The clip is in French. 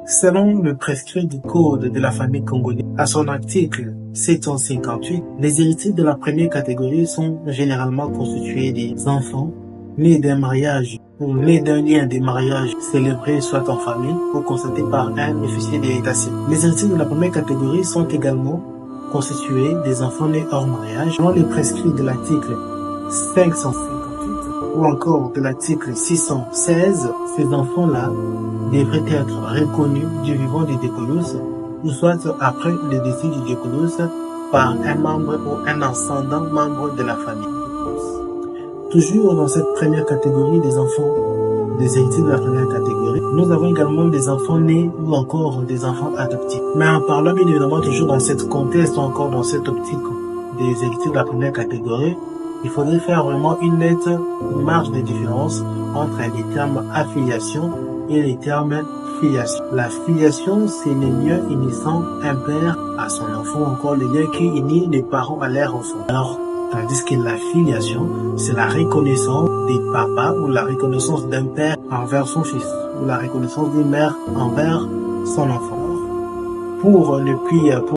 Selon le prescrit du Code de la famille congolaise, à son article 758, les héritiers de la première catégorie sont généralement constitués des enfants nés d'un mariage ou nés d'un lien de mariage célébré soit en famille ou constaté par un officier de l'état civil. Les héritiers de la première catégorie sont également constitués des enfants nés hors mariage, selon les prescrits de l'article 558 ou encore de l'article 616. Ces enfants-là devraient être reconnus du vivant du décolos, ou soit après le décès du décolos par un membre ou un ascendant membre de la famille. Toujours dans cette première catégorie des enfants, des héritiers de la première catégorie, nous avons également des enfants nés ou encore des enfants adoptifs. Mais en parlant bien évidemment toujours dans cette contexte ou encore dans cette optique des héritiers de la première catégorie, il faudrait faire vraiment une nette marge de différence entre les termes affiliation et les termes filiation. La filiation, c'est le lien unissant un père à son enfant, encore le lien qui unit les parents à leur enfant. Alors, tandis que la filiation, c'est la reconnaissance des papas ou la reconnaissance d'un père envers son fils ou la reconnaissance d'une mère envers son enfant. Pour ne plus